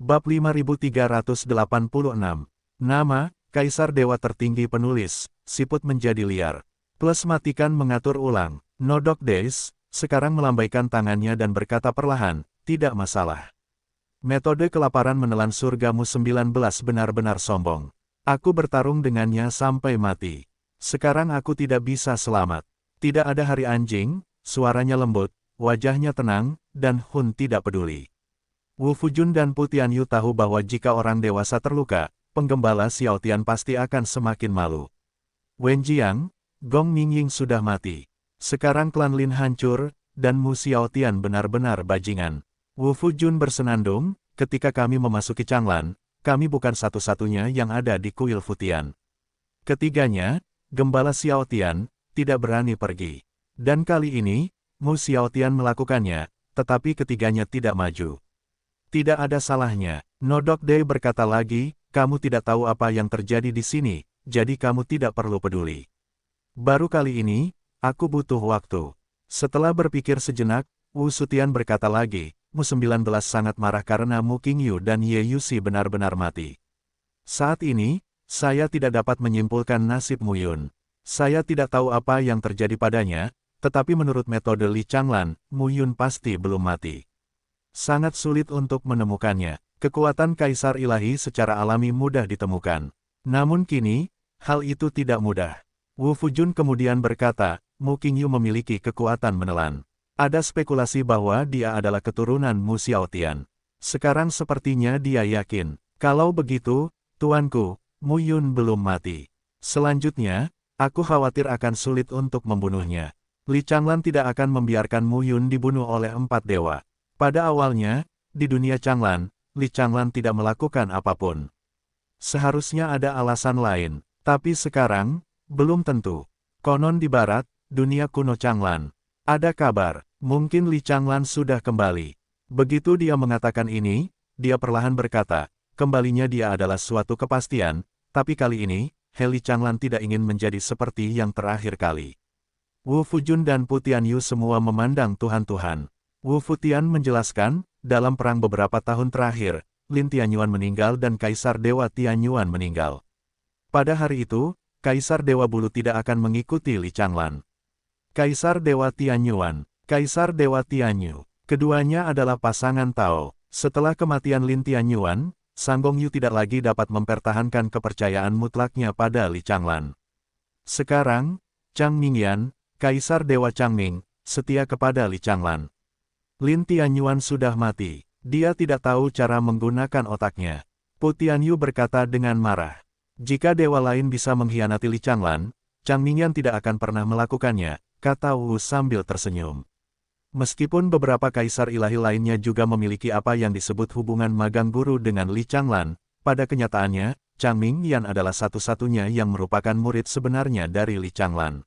Bab 5386. Nama, Kaisar Dewa Tertinggi Penulis, siput menjadi liar. Plus matikan mengatur ulang. Nodok Days, sekarang melambaikan tangannya dan berkata perlahan, tidak masalah. Metode kelaparan menelan surgamu 19 benar-benar sombong. Aku bertarung dengannya sampai mati. Sekarang aku tidak bisa selamat. Tidak ada hari anjing, suaranya lembut, wajahnya tenang, dan Hun tidak peduli. Wu Fujun dan Pu Tianyu tahu bahwa jika orang dewasa terluka, penggembala Xiao Tian pasti akan semakin malu. Wen Jiang, Gong Mingying sudah mati. Sekarang klan Lin hancur, dan Mu Xiao Tian benar-benar bajingan. Wu Fujun bersenandung, ketika kami memasuki Changlan, kami bukan satu-satunya yang ada di kuil Futian. Ketiganya, Gembala Xiao Tian, tidak berani pergi. Dan kali ini, Mu Xiao Tian melakukannya, tetapi ketiganya tidak maju. Tidak ada salahnya, Nodok Dai berkata lagi, kamu tidak tahu apa yang terjadi di sini, jadi kamu tidak perlu peduli. Baru kali ini, aku butuh waktu. Setelah berpikir sejenak, Wu Sutian berkata lagi, Mu 19 sangat marah karena Mu Qingyu dan Ye Yuxi benar-benar mati. Saat ini, saya tidak dapat menyimpulkan nasib Mu Yun. Saya tidak tahu apa yang terjadi padanya, tetapi menurut metode Li Changlan, Mu Yun pasti belum mati. Sangat sulit untuk menemukannya. Kekuatan Kaisar Ilahi secara alami mudah ditemukan. Namun kini, hal itu tidak mudah. Wu Fujun kemudian berkata, Mu Qingyu memiliki kekuatan menelan. Ada spekulasi bahwa dia adalah keturunan Mu Xiao Tian. Sekarang sepertinya dia yakin. Kalau begitu, tuanku, Mu Yun belum mati. Selanjutnya, aku khawatir akan sulit untuk membunuhnya. Li Changlan tidak akan membiarkan Mu Yun dibunuh oleh 4 dewa. Pada awalnya, di dunia Changlan, Li Changlan tidak melakukan apapun. Seharusnya ada alasan lain, tapi sekarang, belum tentu. Konon di barat, dunia kuno Changlan, ada kabar, mungkin Li Changlan sudah kembali. Begitu dia mengatakan ini, dia perlahan berkata, kembalinya dia adalah suatu kepastian, tapi kali ini, Li Changlan tidak ingin menjadi seperti yang terakhir kali. Wu Fujun dan Pu Tianyu semua memandang Tuhan-Tuhan. Wu Futian menjelaskan, dalam perang beberapa tahun terakhir, Lin Tianyuan meninggal dan Kaisar Dewa Tianyuan meninggal. Pada hari itu, Kaisar Dewa Bulu tidak akan mengikuti Li Changlan. Kaisar Dewa Tianyuan, Kaisar Dewa Tianyu, keduanya adalah pasangan Tao. Setelah kematian Lin Tianyuan, Sang Gongyu tidak lagi dapat mempertahankan kepercayaan mutlaknya pada Li Changlan. Sekarang, Chang Mingyan, Kaisar Dewa Changming, setia kepada Li Changlan. Lin Tianyuan sudah mati. Dia tidak tahu cara menggunakan otaknya. Pu Tianyu berkata dengan marah. Jika dewa lain bisa mengkhianati Li Changlan, Chang Mingyan tidak akan pernah melakukannya, kata Wu sambil tersenyum. Meskipun beberapa kaisar ilahi lainnya juga memiliki apa yang disebut hubungan magang guru dengan Li Changlan, pada kenyataannya, Chang Mingyan adalah satu-satunya yang merupakan murid sebenarnya dari Li Changlan.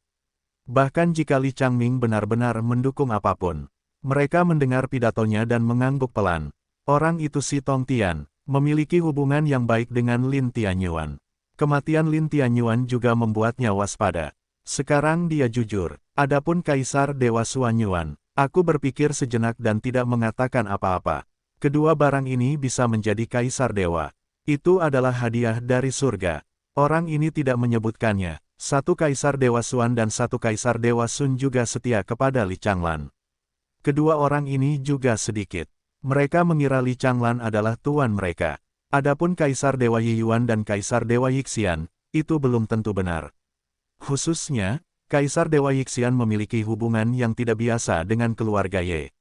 Bahkan jika Li Changming benar-benar mendukung apapun, mereka mendengar pidatonya dan mengangguk pelan. Orang itu si Tong Tian, memiliki hubungan yang baik dengan Lin Tianyuan. Kematian Lin Tianyuan juga membuatnya waspada. Sekarang dia jujur. Adapun Kaisar Dewa Suanyuan, aku berpikir sejenak dan tidak mengatakan apa-apa. Kedua barang ini bisa menjadi Kaisar Dewa. Itu adalah hadiah dari surga. Orang ini tidak menyebutkannya. Satu Kaisar Dewa Suan dan satu Kaisar Dewa Sun juga setia kepada Li Changlan. Kedua orang ini juga sedikit. Mereka mengira Li Changlan adalah tuan mereka. Adapun Kaisar Dewa Yiyuan dan Kaisar Dewa Yixian, itu belum tentu benar. Khususnya, Kaisar Dewa Yixian memiliki hubungan yang tidak biasa dengan keluarga Ye.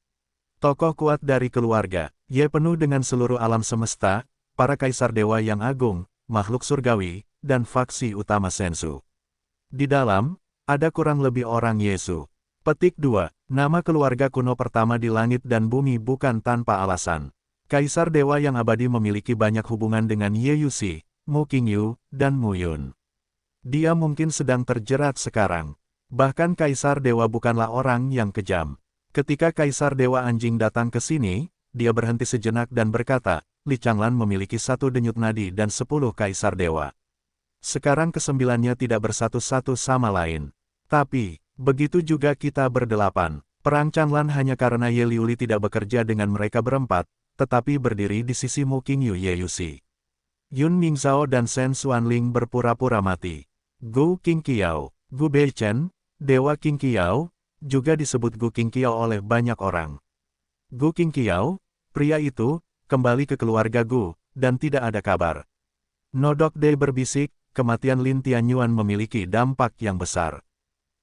Tokoh kuat dari keluarga Ye penuh dengan seluruh alam semesta, para Kaisar Dewa yang agung, makhluk surgawi, dan faksi utama Sensu. Di dalam, ada kurang lebih orang Yesu. Petik 2. Nama keluarga kuno pertama di langit dan bumi bukan tanpa alasan. Kaisar Dewa yang abadi memiliki banyak hubungan dengan Ye Yuxi, Mu Qingyu, dan Mu Yun. Dia mungkin sedang terjerat sekarang. Bahkan Kaisar Dewa bukanlah orang yang kejam. Ketika Kaisar Dewa Anjing datang ke sini, dia berhenti sejenak dan berkata, Li Changlan memiliki 1 denyut nadi dan 10 Kaisar Dewa. Sekarang kesembilannya tidak bersatu-satu sama lain. Tapi, begitu juga kita berdelapan. Perang Changlan hanya karena Ye Liuli tidak bekerja dengan mereka berempat, tetapi berdiri di sisi Mu Qingyu Yeyushi. Yun Mingzhao dan Shen Xuanling berpura-pura mati. Gu Qingqiao, Gu Beichen, Dewa Qingqiao, juga disebut Gu Qingqiao oleh banyak orang. Gu Qingqiao, pria itu, kembali ke keluarga Gu, dan tidak ada kabar. Nodok Dei berbisik, kematian Lin Tianyuan memiliki dampak yang besar.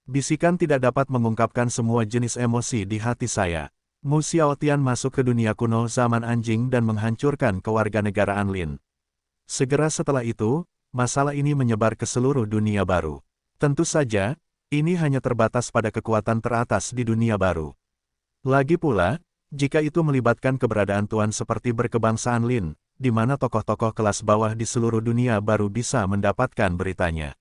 Bisikan tidak dapat mengungkapkan semua jenis emosi di hati saya. Mu Xiaotian masuk ke dunia kuno zaman anjing dan menghancurkan kewarganegaraan Lin. Segera setelah itu, masalah ini menyebar ke seluruh dunia baru. Tentu saja, ini hanya terbatas pada kekuatan teratas di dunia baru. Lagi pula, jika itu melibatkan keberadaan tuan seperti berkebangsaan Lin, di mana tokoh-tokoh kelas bawah di seluruh dunia baru bisa mendapatkan beritanya.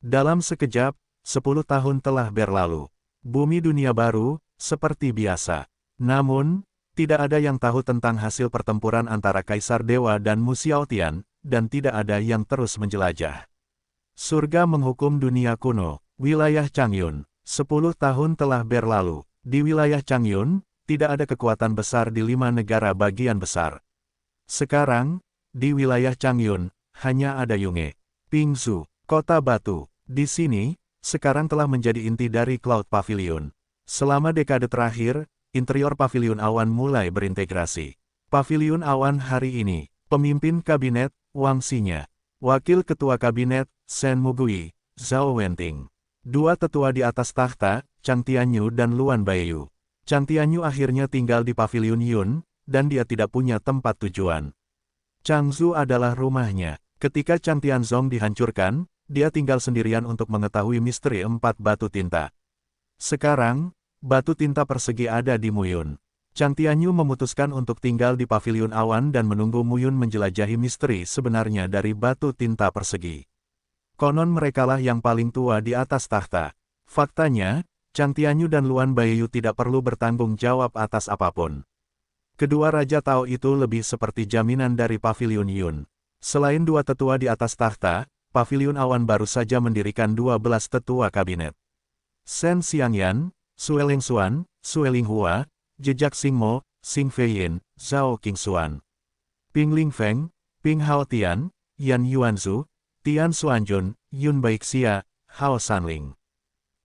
Dalam sekejap, 10 tahun telah berlalu. Bumi dunia baru, seperti biasa. Namun, tidak ada yang tahu tentang hasil pertempuran antara Kaisar Dewa dan Mu Xiaotian, dan tidak ada yang terus menjelajah. Surga menghukum dunia kuno, wilayah Changyun. 10 tahun telah berlalu. Di wilayah Changyun, tidak ada kekuatan besar di 5 negara bagian besar. Sekarang, di wilayah Changyun, hanya ada Yunge, Pingzhou, kota batu. Di sini, sekarang telah menjadi inti dari Cloud Pavilion. Selama dekade terakhir, interior Pavilion Awan mulai berintegrasi. Pavilion Awan hari ini, pemimpin kabinet, Wang Xinya. Wakil ketua kabinet, Shen Mugui, Zhao Wenting. Dua tetua di atas tahta, Chang Tianyu dan Luan Baiyu. Chang Tianyu akhirnya tinggal di Pavilion Yun, dan dia tidak punya tempat tujuan. Changzhou adalah rumahnya. Ketika Chang Tianzong dihancurkan, dia tinggal sendirian untuk mengetahui misteri 4 batu tinta. Sekarang, batu tinta persegi ada di Muyun. Chang Tianyu memutuskan untuk tinggal di Pavilion Awan dan menunggu Muyun menjelajahi misteri sebenarnya dari batu tinta persegi. Konon merekalah yang paling tua di atas tahta. Faktanya, Chang Tianyu dan Luan Baiyu tidak perlu bertanggung jawab atas apapun. Kedua Raja Tao itu lebih seperti jaminan dari Pavilion Yun. Selain dua tetua di atas tahta, Pavilion Awan baru saja mendirikan 12 tetua kabinet. Shen Xiangyan, Sue Lingxuan, Sue Linghua, Jejak Xingmo, Xing Feiyin, Zhao Qingxuan. Ping Lingfeng, Ping Haotian, Yan Yuanzhu, Tian Xuanjun, Yun Baixia, Hao Sanling.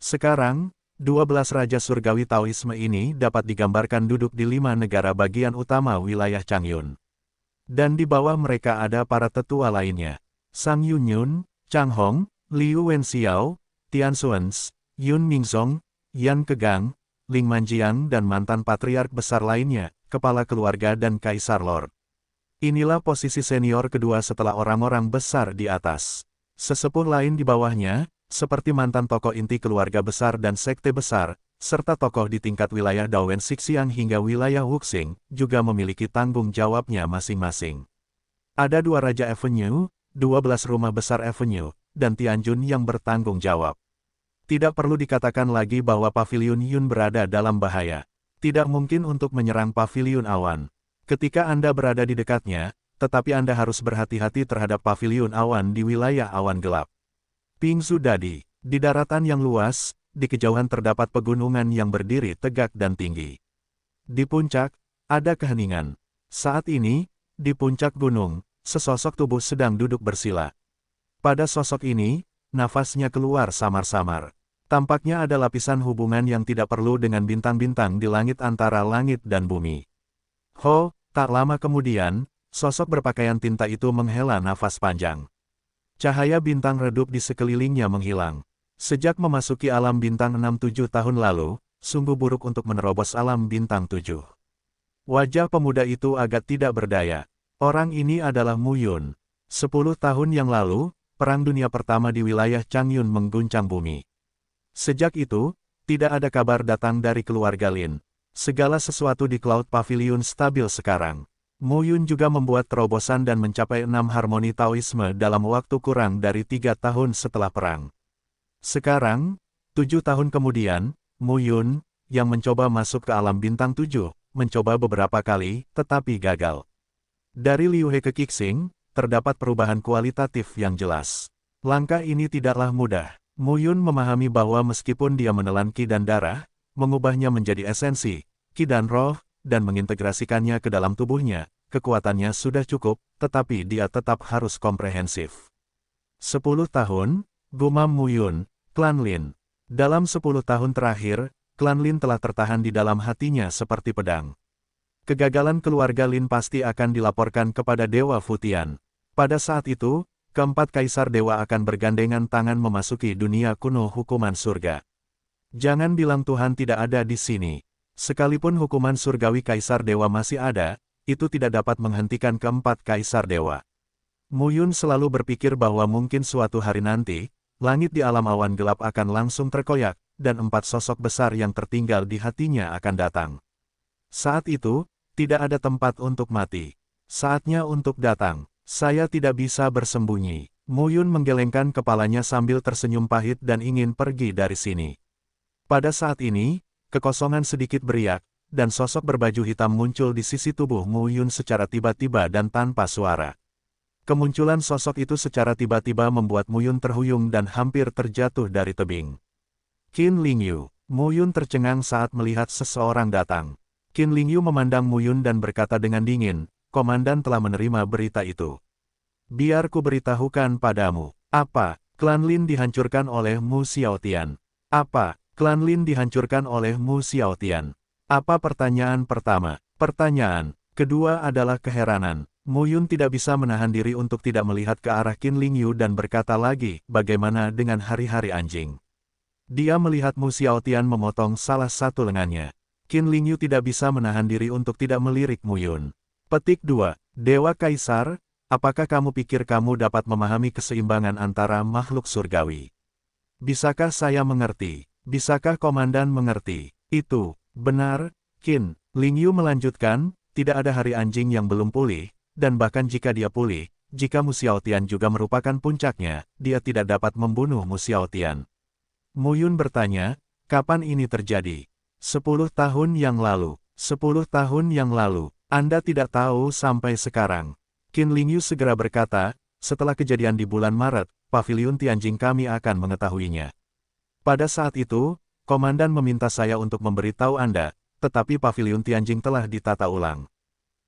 Sekarang, 12 Raja Surgawi Taoisme ini dapat digambarkan duduk di 5 negara bagian utama wilayah Changyun. Dan di bawah mereka ada para tetua lainnya. Sang Yunyun, Chang Hong, Liu Wenxiao, Tian Xuans, Yun Mingzong, Yan Kegang, Ling Manjiang dan mantan patriark besar lainnya, kepala keluarga dan kaisar lord. Inilah posisi senior kedua setelah orang-orang besar di atas. Sesepuh lain di bawahnya, seperti mantan tokoh inti keluarga besar dan sekte besar, serta tokoh di tingkat wilayah Dawen Xixiang hingga wilayah Wuxing, juga memiliki tanggung jawabnya masing-masing. Ada 2 Raja Avenue, 12 Rumah Besar Avenue, dan Tianjun yang bertanggung jawab. Tidak perlu dikatakan lagi bahwa Pavilion Yun berada dalam bahaya. Tidak mungkin untuk menyerang Pavilion Awan. Ketika Anda berada di dekatnya, tetapi Anda harus berhati-hati terhadap Pavilion Awan di wilayah awan gelap. Pingzhou Dadi, di daratan yang luas, di kejauhan terdapat pegunungan yang berdiri tegak dan tinggi. Di puncak, ada keheningan. Saat ini, di puncak gunung, sesosok tubuh sedang duduk bersila. Pada sosok ini, nafasnya keluar samar-samar. Tampaknya ada lapisan hubungan yang tidak perlu dengan bintang-bintang di langit antara langit dan bumi. Ho, tak lama kemudian, sosok berpakaian tinta itu menghela nafas panjang. Cahaya bintang redup di sekelilingnya menghilang. Sejak memasuki alam bintang 6-7 tahun lalu, sungguh buruk untuk menerobos alam bintang 7. Wajah pemuda itu agak tidak berdaya. Orang ini adalah Mu Yun. 10 tahun yang lalu, Perang Dunia Pertama di wilayah Changyun mengguncang bumi. Sejak itu, tidak ada kabar datang dari keluarga Lin. Segala sesuatu di Cloud Pavilion stabil sekarang. Mu Yun juga membuat terobosan dan mencapai 6 harmoni Taoisme dalam waktu kurang dari 3 tahun setelah perang. Sekarang, 7 tahun kemudian, Mu Yun, yang mencoba masuk ke alam bintang 7, mencoba beberapa kali, tetapi gagal. Dari Liu He ke Qixing, terdapat perubahan kualitatif yang jelas. Langkah ini tidaklah mudah. Mu Yun memahami bahwa meskipun dia menelan Qi dan darah, mengubahnya menjadi esensi, Qi dan roh, dan mengintegrasikannya ke dalam tubuhnya. Kekuatannya sudah cukup, tetapi dia tetap harus komprehensif. 10 tahun, gumam Mu Yun, klan Lin. Dalam 10 tahun terakhir, klan Lin telah tertahan di dalam hatinya seperti pedang. Kegagalan keluarga Lin pasti akan dilaporkan kepada Dewa Futian. Pada saat itu, keempat kaisar dewa akan bergandengan tangan memasuki dunia kuno hukuman surga. Jangan bilang Tuhan tidak ada di sini. Sekalipun hukuman surgawi kaisar dewa masih ada, itu tidak dapat menghentikan keempat kaisar dewa. Mu Yun selalu berpikir bahwa mungkin suatu hari nanti, langit di alam awan gelap akan langsung terkoyak, dan 4 sosok besar yang tertinggal di hatinya akan datang. Saat itu, tidak ada tempat untuk mati. Saatnya untuk datang. Saya tidak bisa bersembunyi. Mu Yun menggelengkan kepalanya sambil tersenyum pahit dan ingin pergi dari sini. Pada saat ini, kekosongan sedikit beriak, dan sosok berbaju hitam muncul di sisi tubuh Mu Yun secara tiba-tiba dan tanpa suara. Kemunculan sosok itu secara tiba-tiba membuat Mu Yun terhuyung dan hampir terjatuh dari tebing. Qin Lingyu. Mu Yun tercengang saat melihat seseorang datang. Qin Lingyu memandang Mu Yun dan berkata dengan dingin, "Komandan telah menerima berita itu. Biar ku beritahukan padamu. Apa, klan Lin dihancurkan oleh Mu Xiaotian? Apa, klan Lin dihancurkan oleh Mu Xiaotian?" Apa pertanyaan pertama? Pertanyaan kedua adalah keheranan. Mu Yun tidak bisa menahan diri untuk tidak melihat ke arah Qin Lingyu dan berkata lagi, "Bagaimana dengan hari-hari anjing?" Dia melihat Mu Xiaotian memotong salah satu lengannya. Qin Lingyu tidak bisa menahan diri untuk tidak melirik Mu Yun. Petik 2. Dewa Kaisar, apakah kamu pikir kamu dapat memahami keseimbangan antara makhluk surgawi? Bisakah saya mengerti? Bisakah komandan mengerti? Itu benar, Qin Lingyu melanjutkan, tidak ada hari anjing yang belum pulih, dan bahkan jika dia pulih, jika Mu Xiaotian juga merupakan puncaknya, dia tidak dapat membunuh Mu Xiaotian. Mu Yun bertanya, kapan ini terjadi? 10 tahun yang lalu. 10 tahun yang lalu. Anda tidak tahu sampai sekarang. Qin Lingyu segera berkata, setelah kejadian di bulan Maret, Paviliun Tianjing kami akan mengetahuinya. Pada saat itu, komandan meminta saya untuk memberitahu Anda, tetapi Paviliun Tianjing telah ditata ulang.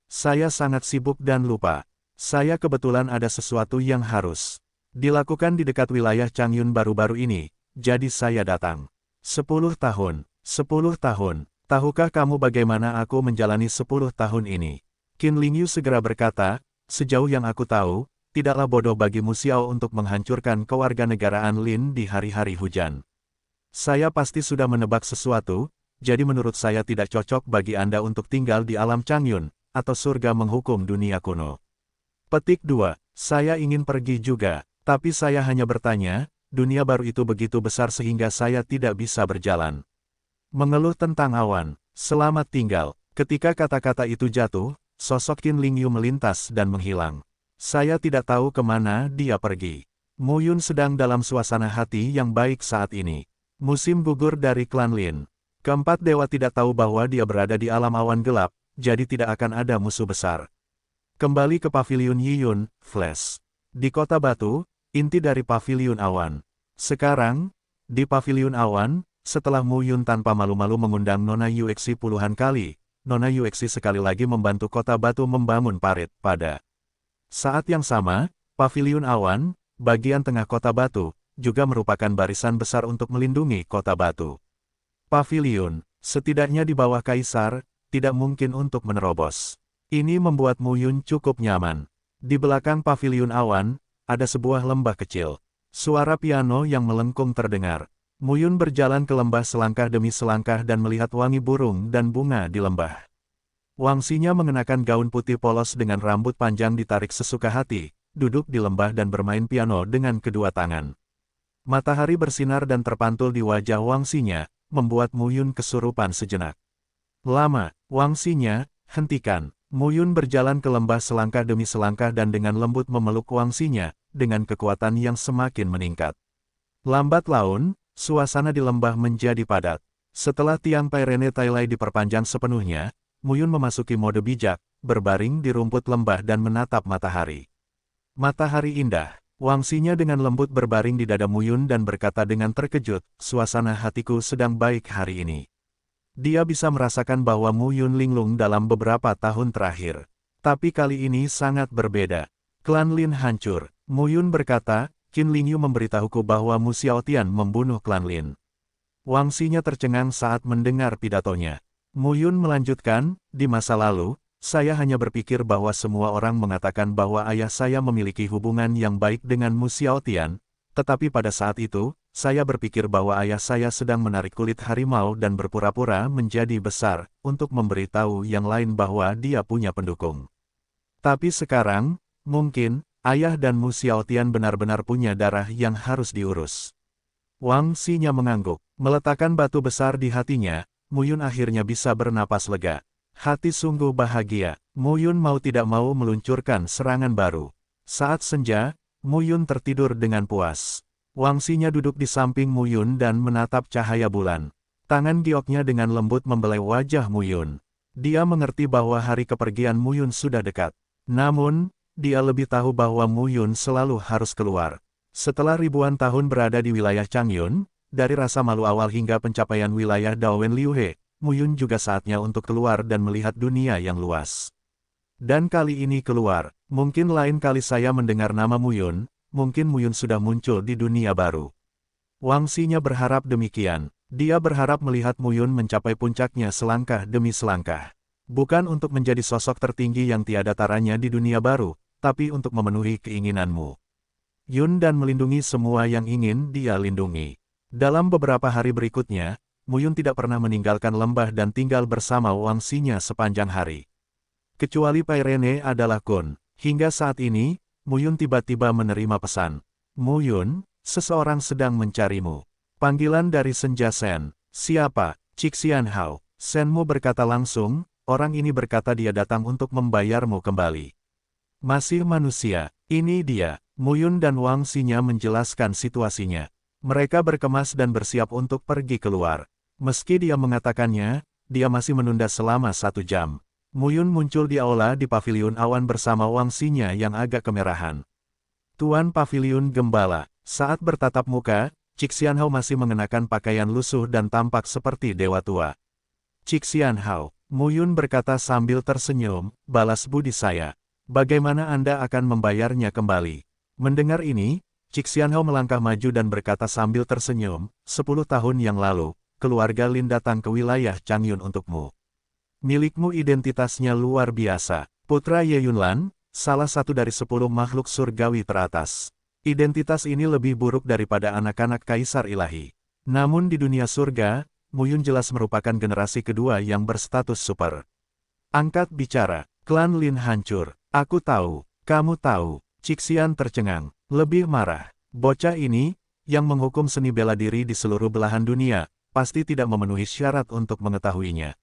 Saya sangat sibuk dan lupa. Saya kebetulan ada sesuatu yang harus dilakukan di dekat wilayah Changyun baru-baru ini, jadi saya datang. 10 tahun. 10 tahun. Tahukah kamu bagaimana aku menjalani 10 tahun ini? Qin Lingyu segera berkata, sejauh yang aku tahu, tidaklah bodoh bagi Mu Xiao untuk menghancurkan kewarganegaraan Lin di hari-hari hujan. Saya pasti sudah menebak sesuatu, jadi menurut saya tidak cocok bagi Anda untuk tinggal di alam Changyun, atau surga menghukum dunia kuno. Petik 2. Saya ingin pergi juga, tapi saya hanya bertanya, dunia baru itu begitu besar sehingga saya tidak bisa berjalan. Mengeluh tentang awan, selamat tinggal. Ketika kata-kata itu jatuh, sosok Qin Lingyu melintas dan menghilang. Saya tidak tahu kemana dia pergi. Mu Yun sedang dalam suasana hati yang baik saat ini. Musim gugur dari klan Lin. Keempat dewa tidak tahu bahwa dia berada di alam awan gelap, jadi tidak akan ada musuh besar. Kembali ke Paviliun Yiyun, Flash. Di Kota Batu, inti dari Paviliun Awan. Sekarang, di Paviliun Awan, setelah Mu Yun tanpa malu-malu mengundang Nona Yuexi puluhan kali, Nona Yuexi sekali lagi membantu Kota Batu membangun parit. Pada saat yang sama, Paviliun Awan, bagian tengah Kota Batu, juga merupakan barisan besar untuk melindungi Kota Batu. Paviliun, setidaknya di bawah Kaisar, tidak mungkin untuk menerobos. Ini membuat Mu Yun cukup nyaman. Di belakang Paviliun Awan, ada sebuah lembah kecil. Suara piano yang melengkung terdengar. Mu Yun berjalan ke lembah selangkah demi selangkah dan melihat wangi burung dan bunga di lembah. Wangsinya mengenakan gaun putih polos dengan rambut panjang ditarik sesuka hati, duduk di lembah dan bermain piano dengan kedua tangan. Matahari bersinar dan terpantul di wajah Wangsinya, membuat Mu Yun kesurupan sejenak. Lama, Wangsinya, hentikan. Mu Yun berjalan ke lembah selangkah demi selangkah dan dengan lembut memeluk Wangsinya, dengan kekuatan yang semakin meningkat. Lambat laun, suasana di lembah menjadi padat. Setelah Tiang Pai Rene Tailai diperpanjang sepenuhnya, Mu Yun memasuki mode bijak, berbaring di rumput lembah dan menatap matahari. Matahari indah. Wangsinya dengan lembut berbaring di dada Mu Yun dan berkata dengan terkejut, suasana hatiku sedang baik hari ini. Dia bisa merasakan bahwa Mu Yun linglung dalam beberapa tahun terakhir. Tapi kali ini sangat berbeda. Klan Lin hancur. Mu Yun berkata, Qin Lingyu memberitahuku bahwa Mu Xiaotian membunuh klan Lin. Wang Xinya tercengang saat mendengar pidatonya. Mu Yun melanjutkan, di masa lalu, saya hanya berpikir bahwa semua orang mengatakan bahwa ayah saya memiliki hubungan yang baik dengan Mu Xiaotian, tetapi pada saat itu, saya berpikir bahwa ayah saya sedang menarik kulit harimau dan berpura-pura menjadi besar, untuk memberitahu yang lain bahwa dia punya pendukung. Tapi sekarang, mungkin, ayah dan Mu Xiaotian benar-benar punya darah yang harus diurus. Wang Xinya mengangguk, meletakkan batu besar di hatinya, Mu Yun akhirnya bisa bernapas lega. Hati sungguh bahagia, Mu Yun mau tidak mau meluncurkan serangan baru. Saat senja, Mu Yun tertidur dengan puas. Wang Xinya duduk di samping Mu Yun dan menatap cahaya bulan. Tangan gioknya dengan lembut membelai wajah Mu Yun. Dia mengerti bahwa hari kepergian Mu Yun sudah dekat. Namun, dia lebih tahu bahwa Mu Yun selalu harus keluar. Setelah ribuan tahun berada di wilayah Changyun, dari rasa malu awal hingga pencapaian wilayah Daowen Liuhe, Mu Yun juga saatnya untuk keluar dan melihat dunia yang luas. Dan kali ini keluar, mungkin lain kali saya mendengar nama Mu Yun, mungkin Mu Yun sudah muncul di dunia baru. Wang Xinya berharap demikian. Dia berharap melihat Mu Yun mencapai puncaknya selangkah demi selangkah. Bukan untuk menjadi sosok tertinggi yang tiada taranya di dunia baru, tapi untuk memenuhi keinginanmu. Yun dan melindungi semua yang ingin dia lindungi. Dalam beberapa hari berikutnya, Mu Yun tidak pernah meninggalkan lembah dan tinggal bersama Wang Xinya sepanjang hari. Kecuali Pai Rene adalah Kun. Hingga saat ini, Mu Yun tiba-tiba menerima pesan. Mu Yun, seseorang sedang mencarimu. Panggilan dari Senja Sen. Siapa? Cixian Hao. Senmu berkata langsung, orang ini berkata dia datang untuk membayarmu kembali. Masih manusia, ini dia. Mu Yun dan Wang Xinya menjelaskan situasinya. Mereka berkemas dan bersiap untuk pergi keluar. Meski dia mengatakannya, dia masih menunda selama 1 jam. Mu Yun muncul di aula di paviliun awan bersama Wang Xinya yang agak kemerahan. Tuan Paviliun Gembala, saat bertatap muka, Cixian Hao masih mengenakan pakaian lusuh dan tampak seperti dewa tua. Cixian Hao, Mu Yun berkata sambil tersenyum, balas budi saya. Bagaimana Anda akan membayarnya kembali? Mendengar ini, Cixian Hao melangkah maju dan berkata sambil tersenyum, 10 tahun yang lalu, keluarga Lin datang ke wilayah Changyun untukmu. Milikmu identitasnya luar biasa. Putra Ye Yunlan, salah satu dari 10 makhluk surgawi teratas. Identitas ini lebih buruk daripada anak-anak kaisar ilahi. Namun di dunia surga, Mu Yun jelas merupakan generasi kedua yang berstatus super. Angkat bicara, klan Lin hancur. Aku tahu, kamu tahu. Cixian tercengang, lebih marah. Bocah ini, yang menghukum seni bela diri di seluruh belahan dunia, pasti tidak memenuhi syarat untuk mengetahuinya.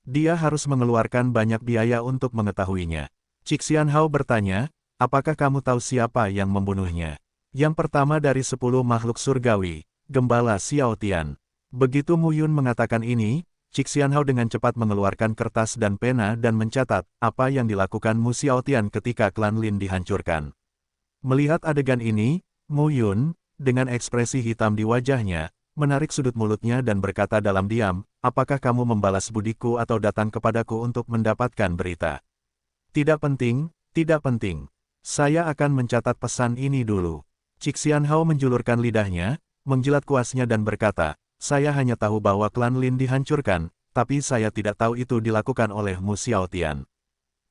Dia harus mengeluarkan banyak biaya untuk mengetahuinya. Cixian Hao bertanya, apakah kamu tahu siapa yang membunuhnya? Yang pertama dari 10 makhluk surgawi, Gembala Xiaotian. Begitu Mu Yun mengatakan ini, Cixian Hao dengan cepat mengeluarkan kertas dan pena dan mencatat apa yang dilakukan Mu Xiaotian ketika klan Lin dihancurkan. Melihat adegan ini, Mu Yun, dengan ekspresi hitam di wajahnya, menarik sudut mulutnya dan berkata dalam diam, apakah kamu membalas budiku atau datang kepadaku untuk mendapatkan berita? Tidak penting, tidak penting. Saya akan mencatat pesan ini dulu. Cixian Hao menjulurkan lidahnya, menjilat kuasnya dan berkata, saya hanya tahu bahwa klan Lin dihancurkan, tapi saya tidak tahu itu dilakukan oleh Mu Xiaotian.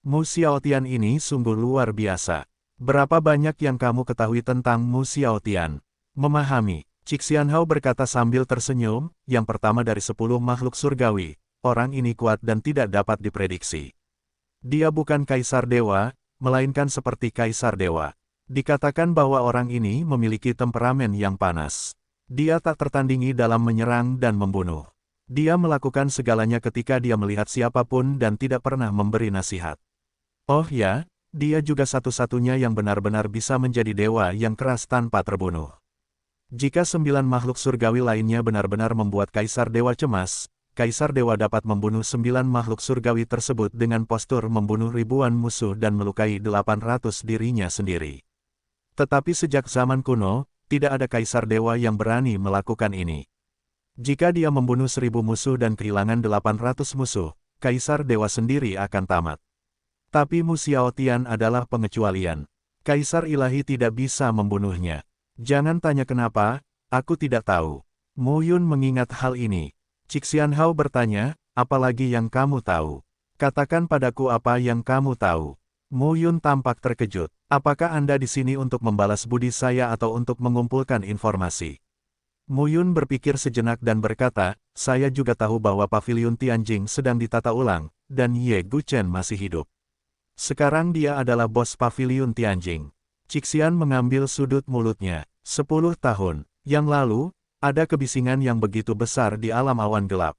Mu Xiaotian ini sungguh luar biasa. Berapa banyak yang kamu ketahui tentang Mu Xiaotian? Memahami. Cixian Hao berkata sambil tersenyum, yang pertama dari 10 makhluk surgawi, orang ini kuat dan tidak dapat diprediksi. Dia bukan kaisar dewa, melainkan seperti kaisar dewa. Dikatakan bahwa orang ini memiliki temperamen yang panas. Dia tak tertandingi dalam menyerang dan membunuh. Dia melakukan segalanya ketika dia melihat siapapun dan tidak pernah memberi nasihat. Oh ya, dia juga satu-satunya yang benar-benar bisa menjadi dewa yang keras tanpa terbunuh. Jika 9 makhluk surgawi lainnya benar-benar membuat Kaisar Dewa cemas, Kaisar Dewa dapat membunuh 9 makhluk surgawi tersebut dengan postur membunuh ribuan musuh dan melukai 800 dirinya sendiri. Tetapi sejak zaman kuno, tidak ada Kaisar Dewa yang berani melakukan ini. Jika dia membunuh 1000 musuh dan kehilangan 800 musuh, Kaisar Dewa sendiri akan tamat. Tapi Mu Xiaotian adalah pengecualian. Kaisar ilahi tidak bisa membunuhnya. Jangan tanya kenapa, aku tidak tahu. Mu Yun mengingat hal ini. Cixianhao bertanya, apalagi yang kamu tahu? Katakan padaku apa yang kamu tahu. Mu Yun tampak terkejut. Apakah Anda di sini untuk membalas budi saya atau untuk mengumpulkan informasi? Mu Yun berpikir sejenak dan berkata, saya juga tahu bahwa pavilion Tianjing sedang ditata ulang, dan Ye Guchen masih hidup. Sekarang dia adalah bos pavilion Tianjing. Cixian mengambil sudut mulutnya. 10 tahun yang lalu, ada kebisingan yang begitu besar di alam awan gelap.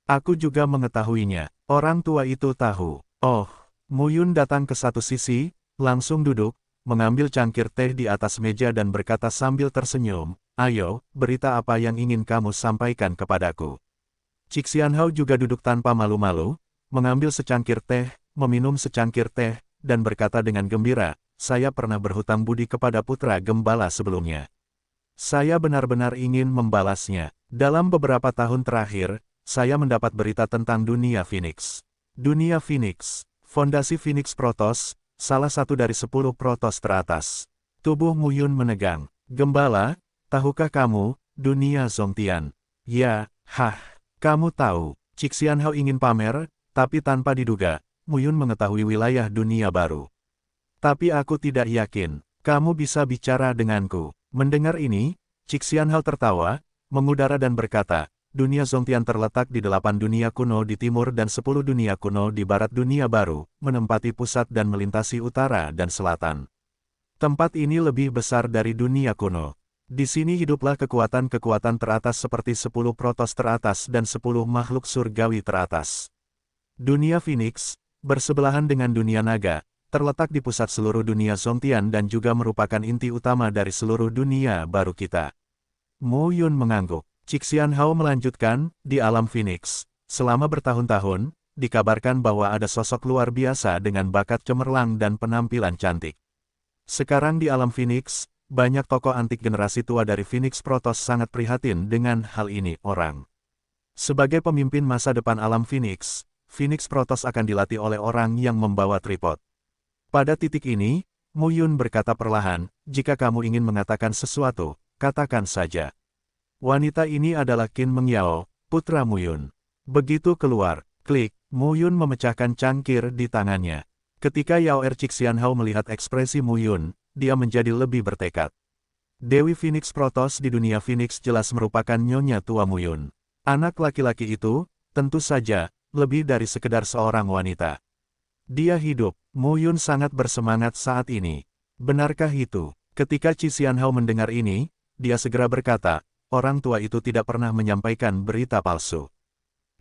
Aku juga mengetahuinya. Orang tua itu tahu. Oh, Mu Yun datang ke satu sisi, langsung duduk, mengambil cangkir teh di atas meja dan berkata sambil tersenyum, ayo, berita apa yang ingin kamu sampaikan kepadaku. Cixianhao juga duduk tanpa malu-malu, mengambil secangkir teh, meminum secangkir teh, dan berkata dengan gembira, saya pernah berhutang budi kepada putra gembala sebelumnya. Saya benar-benar ingin membalasnya. Dalam beberapa tahun terakhir, saya mendapat berita tentang dunia Phoenix. Dunia Phoenix, fondasi Phoenix Protoss, salah satu dari 10 Protoss teratas. Tubuh Mu Yun menegang. Gembala, tahukah kamu, dunia Zongtian? Ya, kamu tahu. Cixianhao ingin pamer, tapi tanpa diduga, Mu Yun mengetahui wilayah dunia baru. Tapi aku tidak yakin, kamu bisa bicara denganku. Mendengar ini, Cixianhao tertawa, mengudara dan berkata, dunia Zongtian terletak di 8 dunia kuno di timur dan 10 dunia kuno di barat dunia baru, menempati pusat dan melintasi utara dan selatan. Tempat ini lebih besar dari dunia kuno. Di sini hiduplah kekuatan-kekuatan teratas seperti 10 Protoss teratas dan 10 makhluk surgawi teratas. Dunia Phoenix, bersebelahan dengan dunia naga, terletak di pusat seluruh dunia Zongtian dan juga merupakan inti utama dari seluruh dunia baru kita. Mu Yun mengangguk. Cixianhao melanjutkan, di alam Phoenix, selama bertahun-tahun, dikabarkan bahwa ada sosok luar biasa dengan bakat cemerlang dan penampilan cantik. Sekarang di alam Phoenix, banyak tokoh antik generasi tua dari Phoenix Protoss sangat prihatin dengan hal ini orang. Sebagai pemimpin masa depan alam Phoenix, Phoenix Protoss akan dilatih oleh orang yang membawa tripod. Pada titik ini, Mu Yun berkata perlahan, jika kamu ingin mengatakan sesuatu, katakan saja. Wanita ini adalah Qin Mengyao, putra Mu Yun. Begitu keluar, klik, Mu Yun memecahkan cangkir di tangannya. Ketika Yao Cixianhao melihat ekspresi Mu Yun, dia menjadi lebih bertekad. Dewi Phoenix Protoss di dunia Phoenix jelas merupakan nyonya tua Mu Yun. Anak laki-laki itu, tentu saja, lebih dari sekedar seorang wanita. Dia hidup. Mu Yun sangat bersemangat saat ini. Benarkah itu? Ketika Cixianhao mendengar ini, dia segera berkata, orang tua itu tidak pernah menyampaikan berita palsu.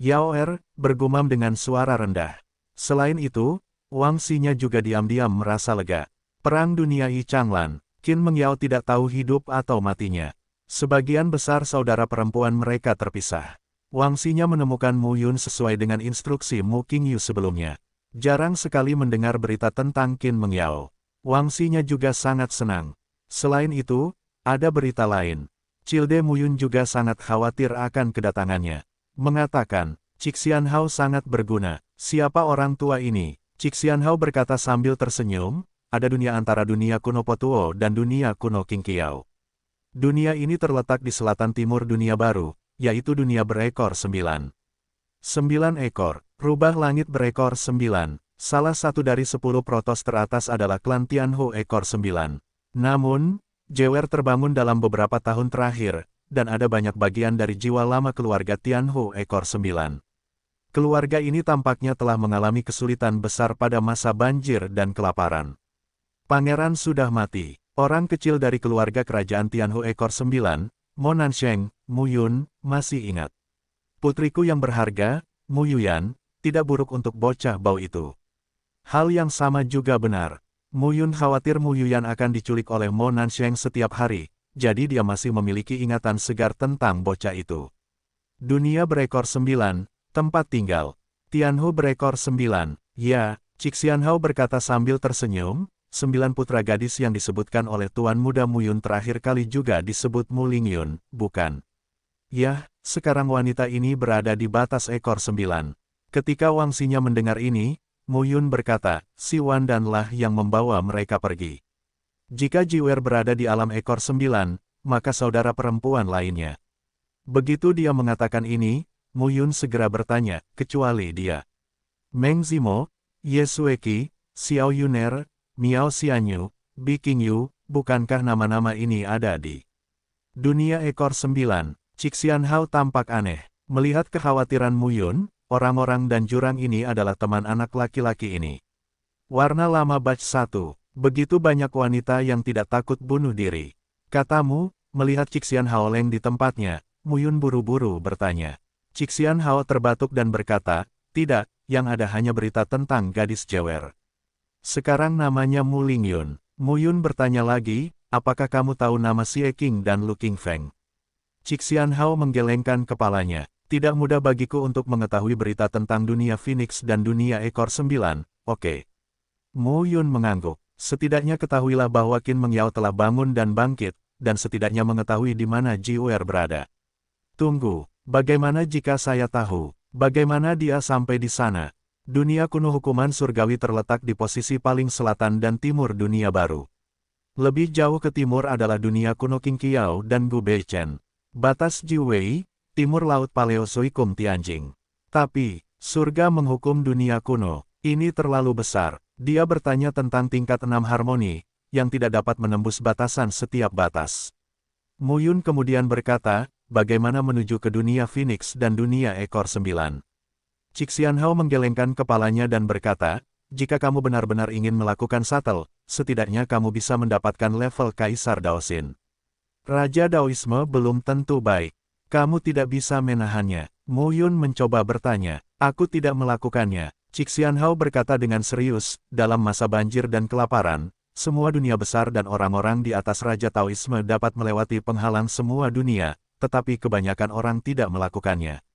Yao bergumam dengan suara rendah. Selain itu, Wang Xinya juga diam-diam merasa lega. Perang Dunia Yi Changlan, Qin Mengyao tidak tahu hidup atau matinya. Sebagian besar saudara perempuan mereka terpisah. Wang Xinya menemukan Mu Yun sesuai dengan instruksi Mu Qingyu sebelumnya. Jarang sekali mendengar berita tentang Qin Mengyao. Wang Xinya juga sangat senang. Selain itu, ada berita lain. Cilde Mu Yun juga sangat khawatir akan kedatangannya. Mengatakan, Cixianhao sangat berguna. Siapa orang tua ini? Cixianhao berkata sambil tersenyum, ada dunia antara dunia kuno Potuo dan dunia kuno Qingqiao. Dunia ini terletak di selatan timur dunia baru, yaitu dunia berekor 9. 9 ekor, rubah langit berekor 9. Salah satu dari 10 Protoss teratas adalah klan Tianhu ekor 9. Namun, Jewer terbangun dalam beberapa tahun terakhir, dan ada banyak bagian dari jiwa lama keluarga Tianhu ekor 9. Keluarga ini tampaknya telah mengalami kesulitan besar pada masa banjir dan kelaparan. Pangeran sudah mati. Orang kecil dari keluarga kerajaan Tianhu ekor 9, Mo Nansheng, Mu Yun, masih ingat. Putriku yang berharga, Mu Yuyan, tidak buruk untuk bocah bau itu. Hal yang sama juga benar. Mu Yun khawatir Mu Yuyan akan diculik oleh Mo Nansheng setiap hari, jadi dia masih memiliki ingatan segar tentang bocah itu. Dunia berekor 9, tempat tinggal. Tianhu berekor 9, ya, Cixianhao berkata sambil tersenyum. 9 putra gadis yang disebutkan oleh Tuan Muda Mu Yun terakhir kali juga disebut Mu Lingyun, bukan? Yah, sekarang wanita ini berada di batas ekor 9. Ketika Wangxinya mendengar ini, Mu Yun berkata, si Wan danlah yang membawa mereka pergi. Jika Jiwer berada di alam ekor 9, maka saudara perempuan lainnya. Begitu dia mengatakan ini, Mu Yun segera bertanya, kecuali dia. Meng Zimo, Ye Sueki, Xiao Yuner, Miao Xianyu, Bi Qingyu, bukankah nama-nama ini ada di dunia ekor 9? Cik Xianhao tampak aneh. Melihat kekhawatiran Mu Yun, orang-orang dan jurang ini adalah teman anak laki-laki ini. Warna lama batch 1. Begitu banyak wanita yang tidak takut bunuh diri. Katamu, melihat Cik Xianhao leng di tempatnya, Mu Yun buru-buru bertanya. Cik Xianhao terbatuk dan berkata, tidak, yang ada hanya berita tentang gadis jewer. Sekarang namanya Mu Lingyun. Mu Yun bertanya lagi, apakah kamu tahu nama Xie Qing dan Lu Qingfeng? Cik Xianhao menggelengkan kepalanya. Tidak mudah bagiku untuk mengetahui berita tentang dunia Phoenix dan dunia ekor 9, oke. Mu Yun mengangguk. Setidaknya ketahuilah bahwa Qin Mengyao telah bangun dan bangkit, dan setidaknya mengetahui di mana Jiwer berada. Tunggu, bagaimana jika saya tahu? Bagaimana dia sampai di sana? Dunia kuno hukuman surgawi terletak di posisi paling selatan dan timur dunia baru. Lebih jauh ke timur adalah dunia kuno Qingqiao dan Gubeichen. Batas Jiwei, timur laut Paleozoikum Tianjing. Tapi, surga menghukum dunia kuno. Ini terlalu besar. Dia bertanya tentang tingkat 6 harmoni, yang tidak dapat menembus batasan setiap batas. Mu Yun kemudian berkata, bagaimana menuju ke dunia Phoenix dan dunia ekor 9. Cik Xianhao menggelengkan kepalanya dan berkata, jika kamu benar-benar ingin melakukan shuttle, setidaknya kamu bisa mendapatkan level Kaisar Daoxin. Raja Daoisme belum tentu baik. Kamu tidak bisa menahannya. Mu Yun mencoba bertanya, aku tidak melakukannya. Cik Xianhao berkata dengan serius, dalam masa banjir dan kelaparan, semua dunia besar dan orang-orang di atas Raja Taoisme dapat melewati penghalang semua dunia, tetapi kebanyakan orang tidak melakukannya.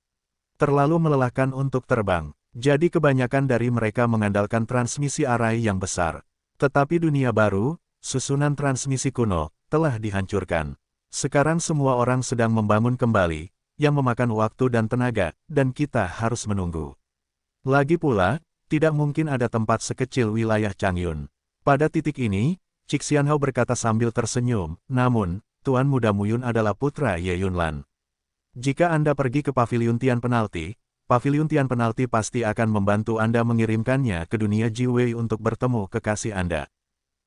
Terlalu melelahkan untuk terbang, jadi kebanyakan dari mereka mengandalkan transmisi arai yang besar. Tetapi dunia baru, susunan transmisi kuno, telah dihancurkan. Sekarang semua orang sedang membangun kembali, yang memakan waktu dan tenaga, dan kita harus menunggu. Lagi pula, tidak mungkin ada tempat sekecil wilayah Changyun. Pada titik ini, Cik Xianhao berkata sambil tersenyum, namun, Tuan Muda Mu Yun adalah putra Ye Yunlan. Jika Anda pergi ke Paviliun Tian Penalti pasti akan membantu Anda mengirimkannya ke dunia Jiwei untuk bertemu kekasih Anda.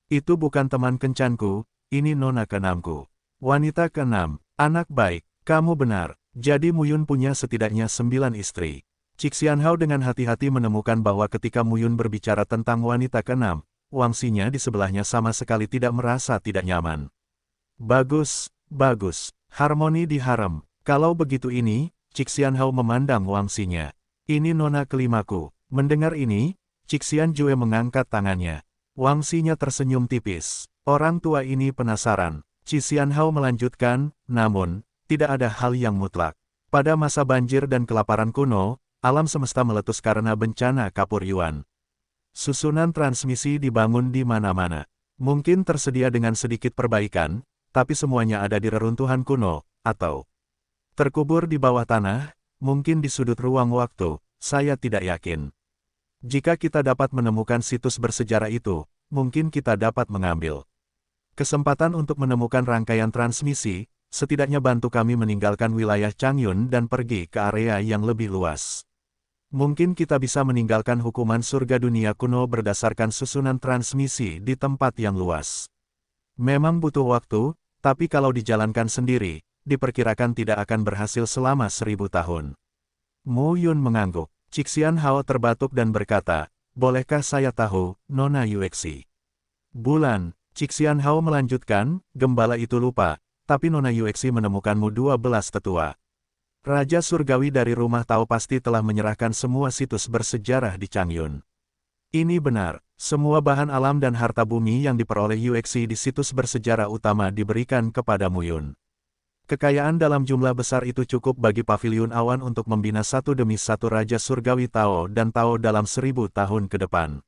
Itu bukan teman kencanku, ini nona keenamku. Wanita keenam, anak baik, kamu benar. Jadi Mu Yun punya setidaknya 9 istri. Cik Xianhao dengan hati-hati menemukan bahwa ketika Mu Yun berbicara tentang wanita keenam, Wangxinya di sebelahnya sama sekali tidak merasa tidak nyaman. Bagus, bagus, harmoni di harem. Kalau begitu ini, Cik Xianhao memandang Wangxinya. Ini nona kelimaku. Mendengar ini, Cik Xianjue mengangkat tangannya. Wangxinya tersenyum tipis. Orang tua ini penasaran. Cik Xianhao melanjutkan, namun, tidak ada hal yang mutlak. Pada masa banjir dan kelaparan kuno, alam semesta meletus karena bencana kapur yuan. Susunan transmisi dibangun di mana-mana. Mungkin tersedia dengan sedikit perbaikan, tapi semuanya ada di reruntuhan kuno, atau terkubur di bawah tanah, mungkin di sudut ruang waktu, saya tidak yakin. Jika kita dapat menemukan situs bersejarah itu, mungkin kita dapat mengambil kesempatan untuk menemukan rangkaian transmisi, setidaknya bantu kami meninggalkan wilayah Changyun dan pergi ke area yang lebih luas. Mungkin kita bisa meninggalkan hukuman surga dunia kuno berdasarkan susunan transmisi di tempat yang luas. Memang butuh waktu, tapi kalau dijalankan sendiri, diperkirakan tidak akan berhasil selama 1000 tahun. Mu Yun mengangguk. Cik Xianhao terbatuk dan berkata, bolehkah saya tahu, Nona Yuexi? Bulan, Cik Xianhao melanjutkan, gembala itu lupa, tapi Nona Yuexi menemukanmu 12 tetua. Raja Surgawi dari rumah Tao pasti telah menyerahkan semua situs bersejarah di Changyun. Ini benar, semua bahan alam dan harta bumi yang diperoleh Yuexi di situs bersejarah utama diberikan kepada Mu Yun. Kekayaan dalam jumlah besar itu cukup bagi Paviliun Awan untuk membina satu demi satu Raja Surgawi Tao dan Tao dalam 1000 tahun ke depan.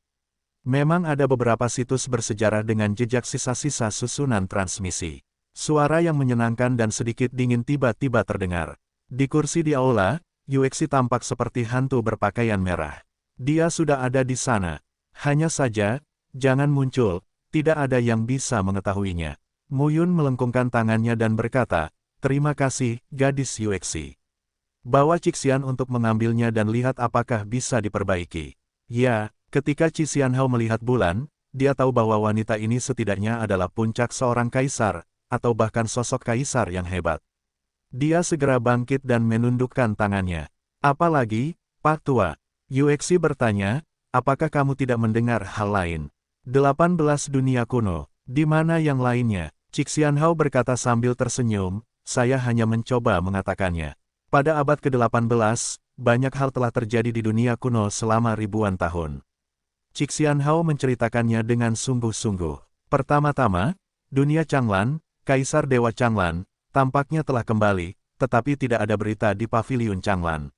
Memang ada beberapa situs bersejarah dengan jejak sisa-sisa susunan transmisi. Suara yang menyenangkan dan sedikit dingin tiba-tiba terdengar. Di kursi di aula, Yuexi tampak seperti hantu berpakaian merah. Dia sudah ada di sana. Hanya saja, jangan muncul, tidak ada yang bisa mengetahuinya. Mu Yun melengkungkan tangannya dan berkata, terima kasih, gadis Yuexi. Bawa Cixian untuk mengambilnya dan lihat apakah bisa diperbaiki. Ya, ketika Qi Xianhao melihat bulan, dia tahu bahwa wanita ini setidaknya adalah puncak seorang kaisar, atau bahkan sosok kaisar yang hebat. Dia segera bangkit dan menundukkan tangannya. Apalagi, Pak Tua? Yuexi bertanya, apakah kamu tidak mendengar hal lain? 18 dunia kuno, di mana yang lainnya? Qi Xianhao berkata sambil tersenyum, saya hanya mencoba mengatakannya. Pada abad ke-18, banyak hal telah terjadi di dunia kuno selama ribuan tahun. Qi Xianhao menceritakannya dengan sungguh-sungguh. Pertama-tama, dunia Changlan, Kaisar Dewa Changlan, tampaknya telah kembali, tetapi tidak ada berita di paviliun Changlan.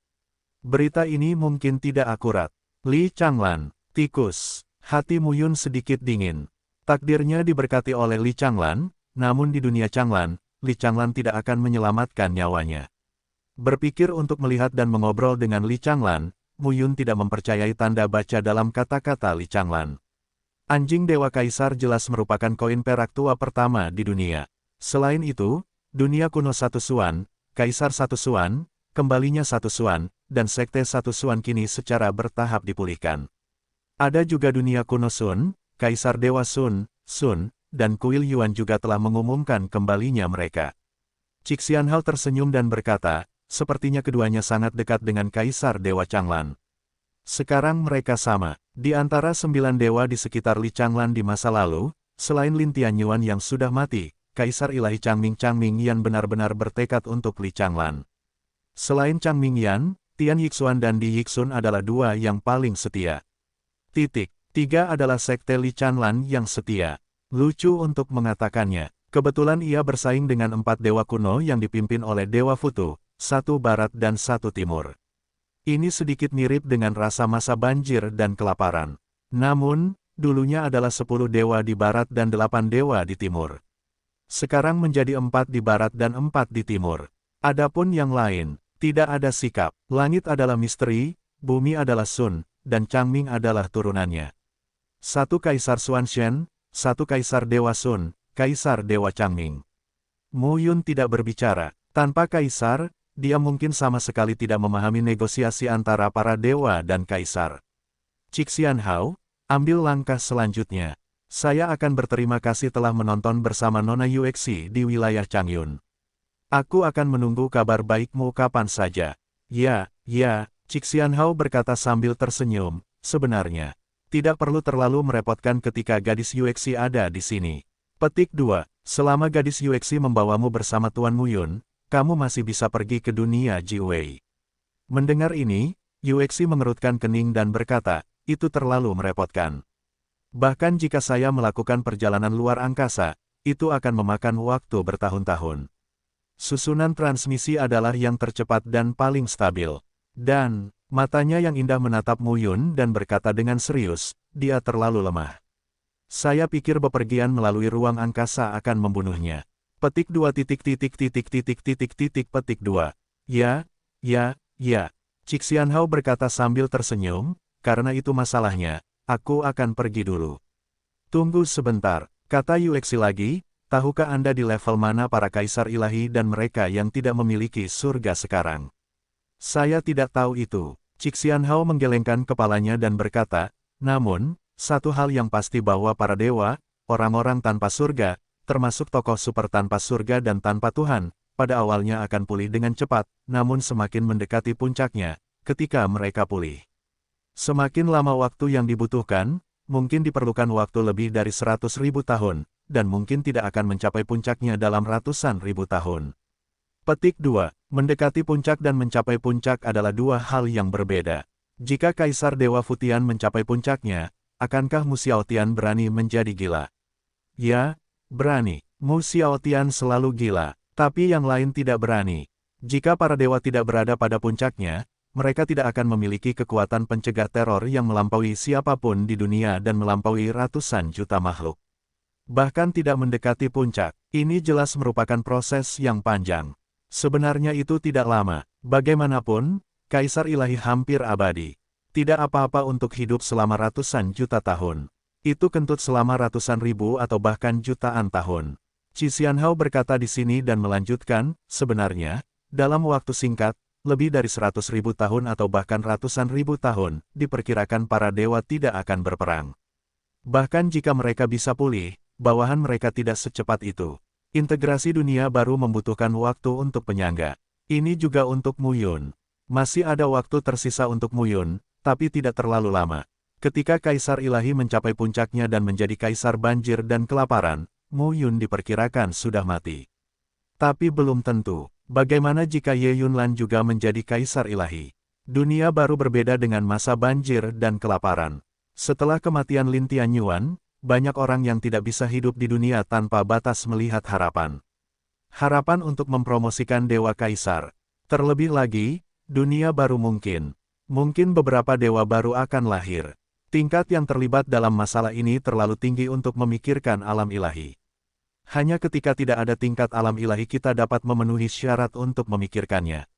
Berita ini mungkin tidak akurat. Li Changlan, tikus. Hati Mu Yun sedikit dingin. Takdirnya diberkati oleh Li Changlan, namun di dunia Changlan, Li Changlan tidak akan menyelamatkan nyawanya. Berpikir untuk melihat dan mengobrol dengan Li Changlan, Mu Yun tidak mempercayai tanda baca dalam kata-kata Li Changlan. Anjing Dewa Kaisar jelas merupakan koin perak tua pertama di dunia. Selain itu, dunia kuno Satu Suan, Kaisar Satu Suan, kembalinya Satu Suan, dan Sekte Satu Suan kini secara bertahap dipulihkan. Ada juga dunia kuno Sun, Kaisar Dewa Sun, dan Kuil Yuan juga telah mengumumkan kembalinya mereka. Qi Xianhao tersenyum dan berkata, sepertinya keduanya sangat dekat dengan Kaisar Dewa Changlan. Sekarang mereka sama. Di antara 9 dewa di sekitar Li Changlan di masa lalu, selain Lin Tianyuan yang sudah mati, Kaisar Ilahi Changming Yan benar-benar bertekad untuk Li Changlan. Selain Changming Yan, Tian Yixuan dan Di Yixun adalah dua yang paling setia. Tiga adalah Sekte Li Changlan yang setia. Lucu untuk mengatakannya. Kebetulan ia bersaing dengan 4 dewa kuno yang dipimpin oleh Dewa Futu, 1 barat dan 1 timur. Ini sedikit mirip dengan rasa masa banjir dan kelaparan. Namun, dulunya adalah 10 dewa di barat dan 8 dewa di timur. Sekarang menjadi 4 di barat dan 4 di timur. Adapun yang lain, tidak ada sikap. Langit adalah misteri, bumi adalah Sun, dan Changming adalah turunannya. 1 Kaisar Xuanzhen, 1 Kaisar Dewa Sun, Kaisar Dewa Changming. Mu Yun tidak berbicara. Tanpa kaisar, dia mungkin sama sekali tidak memahami negosiasi antara para dewa dan kaisar. Qi Xianhao, ambil langkah selanjutnya. Saya akan berterima kasih telah menonton bersama Nona Yuexi di wilayah Changyun. Aku akan menunggu kabar baikmu kapan saja. Ya, Qi Xianhao berkata sambil tersenyum, sebenarnya. Tidak perlu terlalu merepotkan ketika gadis Yuexi ada di sini. Petik 2. Selama gadis Yuexi membawamu bersama Tuan Mu Yun, kamu masih bisa pergi ke dunia Jiwei. Mendengar ini, Yuexi mengerutkan kening dan berkata, itu terlalu merepotkan. Bahkan jika saya melakukan perjalanan luar angkasa, itu akan memakan waktu bertahun-tahun. Susunan transmisi adalah yang tercepat dan paling stabil. Dan, matanya yang indah menatap Mu Yun dan berkata dengan serius, dia terlalu lemah. Saya pikir bepergian melalui ruang angkasa akan membunuhnya. Petik 2 petik 2. Ya. Qi Xianhao berkata sambil tersenyum, karena itu masalahnya, aku akan pergi dulu. Tunggu sebentar, kata Yuexi lagi, tahukah Anda di level mana para kaisar ilahi dan mereka yang tidak memiliki surga sekarang? Saya tidak tahu itu. Qi Xianhao menggelengkan kepalanya dan berkata, namun, satu hal yang pasti bahwa para dewa, orang-orang tanpa surga, termasuk tokoh super tanpa surga dan tanpa Tuhan, pada awalnya akan pulih dengan cepat, namun semakin mendekati puncaknya, ketika mereka pulih. Semakin lama waktu yang dibutuhkan, mungkin diperlukan waktu lebih dari 100.000 tahun, dan mungkin tidak akan mencapai puncaknya dalam ratusan ribu tahun. Petik 2. Mendekati puncak dan mencapai puncak adalah dua hal yang berbeda. Jika Kaisar Dewa Futian mencapai puncaknya, akankah Mu Xiaotian berani menjadi gila? Ya, berani. Mu Xiaotian selalu gila, tapi yang lain tidak berani. Jika para dewa tidak berada pada puncaknya, mereka tidak akan memiliki kekuatan pencegah teror yang melampaui siapapun di dunia dan melampaui ratusan juta makhluk. Bahkan tidak mendekati puncak, ini jelas merupakan proses yang panjang. Sebenarnya itu tidak lama. Bagaimanapun, Kaisar Ilahi hampir abadi. Tidak apa-apa untuk hidup selama ratusan juta tahun. Itu kentut selama ratusan ribu atau bahkan jutaan tahun. Qi Xianhao berkata di sini dan melanjutkan, sebenarnya, dalam waktu singkat, lebih dari 100.000 tahun atau bahkan ratusan ribu tahun, diperkirakan para dewa tidak akan berperang. Bahkan jika mereka bisa pulih, bawahan mereka tidak secepat itu. Integrasi dunia baru membutuhkan waktu untuk penyangga. Ini juga untuk Mu Yun. Masih ada waktu tersisa untuk Mu Yun, tapi tidak terlalu lama. Ketika Kaisar Ilahi mencapai puncaknya dan menjadi Kaisar Banjir dan Kelaparan, Mu Yun diperkirakan sudah mati. Tapi belum tentu. Bagaimana jika Ye Yunlan juga menjadi Kaisar Ilahi? Dunia baru berbeda dengan masa banjir dan kelaparan. Setelah kematian Lin Tianyuan, banyak orang yang tidak bisa hidup di dunia tanpa batas melihat harapan. Harapan untuk mempromosikan Dewa Kaisar. Terlebih lagi, dunia baru mungkin. Mungkin beberapa dewa baru akan lahir. Tingkat yang terlibat dalam masalah ini terlalu tinggi untuk memikirkan alam ilahi. Hanya ketika tidak ada tingkat alam ilahi kita dapat memenuhi syarat untuk memikirkannya.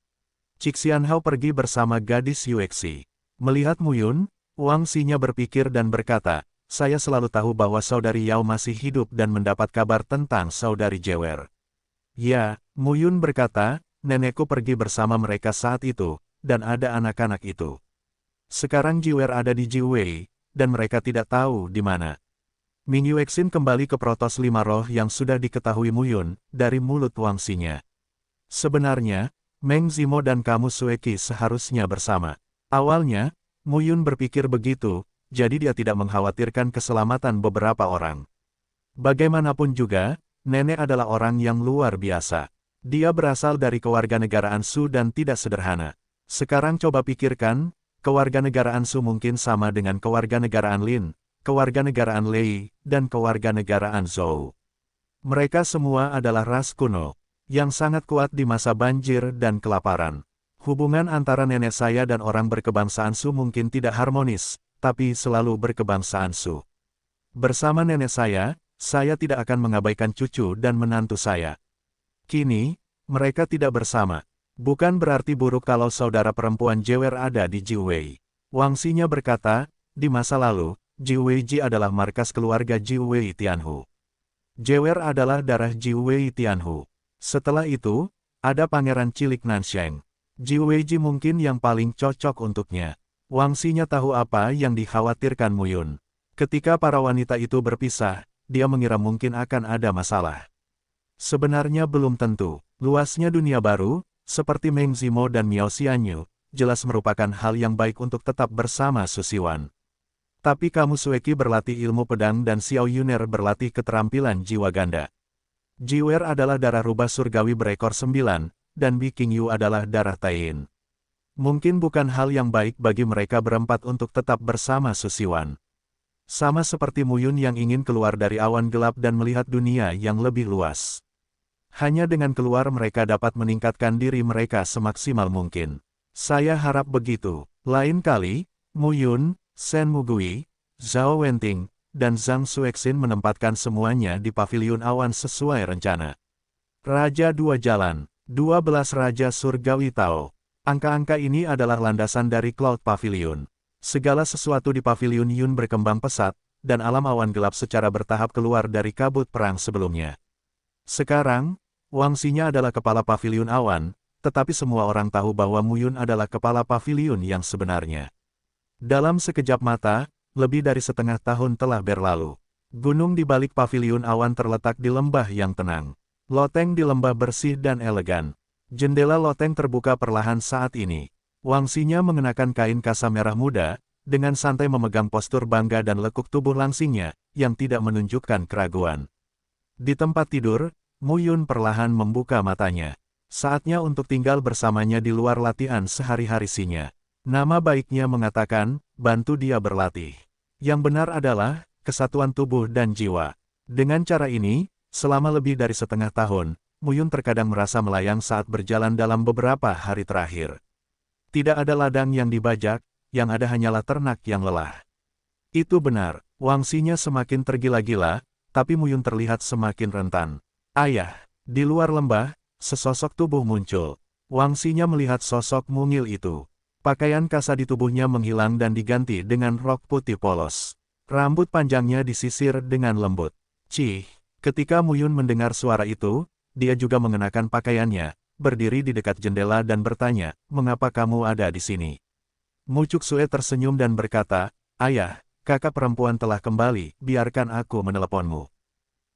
Qi Xianhao pergi bersama gadis Yuexi. Melihat Mu Yun, Wang Xinya berpikir dan berkata, saya selalu tahu bahwa saudari Yao masih hidup dan mendapat kabar tentang saudari Jewer. Ya, Mu Yun berkata, nenekku pergi bersama mereka saat itu, dan ada anak-anak itu. Sekarang Jewer ada di Jiwei, dan mereka tidak tahu di mana. Ming Yuexin kembali ke Protos 5 roh yang sudah diketahui Mu Yun, dari mulut Wang Xinya. Sebenarnya, Meng Zimo dan kamu Sueki seharusnya bersama. Awalnya, Mu Yun berpikir begitu, jadi dia tidak mengkhawatirkan keselamatan beberapa orang. Bagaimanapun juga, nenek adalah orang yang luar biasa. Dia berasal dari kewarganegaraan Su dan tidak sederhana. Sekarang coba pikirkan, kewarganegaraan Su mungkin sama dengan kewarganegaraan Lin, kewarganegaraan Lei, dan kewarganegaraan Zhou. Mereka semua adalah ras kuno, yang sangat kuat di masa banjir dan kelaparan. Hubungan antara nenek saya dan orang berkebangsaan Su mungkin tidak harmonis, tapi selalu berkebangsaan Su. Bersama nenek saya tidak akan mengabaikan cucu dan menantu saya. Kini, mereka tidak bersama. Bukan berarti buruk kalau saudara perempuan Jewer ada di Jiwei. Wang Xinya berkata, di masa lalu, Jiweiji adalah markas keluarga Jiwei Tianhu. Jewer adalah darah Jiwei Tianhu. Setelah itu, ada Pangeran Cilik Nansheng. Jiweiji mungkin yang paling cocok untuknya. Wang Xinya tahu apa yang dikhawatirkan Mu Yun. Ketika para wanita itu berpisah, dia mengira mungkin akan ada masalah. Sebenarnya belum tentu. Luasnya dunia baru, seperti Meng Zimo dan Miao Xianyu, jelas merupakan hal yang baik untuk tetap bersama Su Siwan. Tapi kamu Sueki berlatih ilmu pedang dan Xiao Yuner berlatih keterampilan jiwa ganda. Jiwer adalah darah rubah surgawi berekor 9, dan Bi Qingyu adalah darah Taiyin. Mungkin bukan hal yang baik bagi mereka berempat untuk tetap bersama Su Siwan. Sama seperti Mu Yun yang ingin keluar dari awan gelap dan melihat dunia yang lebih luas. Hanya dengan keluar mereka dapat meningkatkan diri mereka semaksimal mungkin. Saya harap begitu. Lain kali, Mu Yun, Shen Mugui, Zhao Wenting, dan Zhang Xuexin menempatkan semuanya di paviliun awan sesuai rencana. Raja Dua Jalan, 12 Raja Surgawi Tao. Angka-angka ini adalah landasan dari Cloud Pavilion. Segala sesuatu di Paviliun Yun berkembang pesat, dan alam awan gelap secara bertahap keluar dari kabut perang sebelumnya. Sekarang, Wang Xinya adalah kepala Paviliun Awan, tetapi semua orang tahu bahwa Mu Yun adalah kepala Paviliun yang sebenarnya. Dalam sekejap mata, lebih dari setengah tahun telah berlalu. Gunung di balik Paviliun Awan terletak di lembah yang tenang. Loteng di lembah bersih dan elegan. Jendela loteng terbuka perlahan saat ini. Wang Xinya mengenakan kain kasa merah muda, dengan santai memegang postur bangga dan lekuk tubuh langsingnya, yang tidak menunjukkan keraguan. Di tempat tidur, Mu Yun perlahan membuka matanya. Saatnya untuk tinggal bersamanya di luar latihan sehari-hari-sinya. Nama baiknya mengatakan, bantu dia berlatih. Yang benar adalah, kesatuan tubuh dan jiwa. Dengan cara ini, selama lebih dari setengah tahun, Mu Yun terkadang merasa melayang saat berjalan dalam beberapa hari terakhir. Tidak ada ladang yang dibajak, yang ada hanyalah ternak yang lelah. Itu benar, Wang Xinya semakin tergila-gila, tapi Mu Yun terlihat semakin rentan. Ayah, di luar lembah, sesosok tubuh muncul. Wang Xinya melihat sosok mungil itu. Pakaian kasa di tubuhnya menghilang dan diganti dengan rok putih polos. Rambut panjangnya disisir dengan lembut. Cih, ketika Mu Yun mendengar suara itu, dia juga mengenakan pakaiannya, berdiri di dekat jendela dan bertanya, "Mengapa kamu ada di sini?" Mu Cuksue tersenyum dan berkata, "Ayah, kakak perempuan telah kembali, biarkan aku meneleponmu."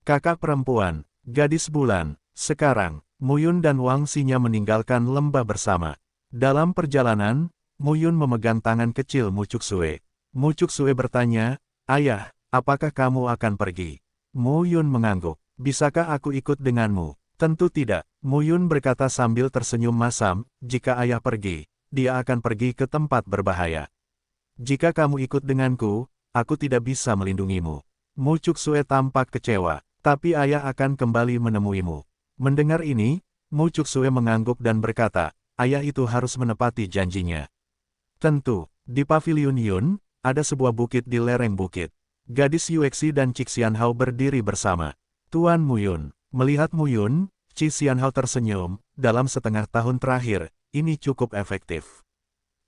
Kakak perempuan, gadis bulan. Sekarang, Mu Yun dan Wang Xinya meninggalkan lembah bersama. Dalam perjalanan, Mu Yun memegang tangan kecil Mu Cuksue. Mu Cuksue bertanya, "Ayah, apakah kamu akan pergi?" Mu Yun mengangguk. "Bisakah aku ikut denganmu?" "Tentu tidak," Mu Yun berkata sambil tersenyum masam, "jika ayah pergi, dia akan pergi ke tempat berbahaya. Jika kamu ikut denganku, aku tidak bisa melindungimu." Mu Cuksue tampak kecewa, "Tapi ayah akan kembali menemuimu." Mendengar ini, Mu Cuksue mengangguk dan berkata, "Ayah itu harus menepati janjinya." Tentu, di Paviliun Yun, ada sebuah bukit di lereng bukit. Gadis Yuexi dan Cik Xianhao berdiri bersama. "Tuan Mu Yun." Melihat Mu Yun, Cik Xianhao tersenyum, "Dalam setengah tahun terakhir, ini cukup efektif.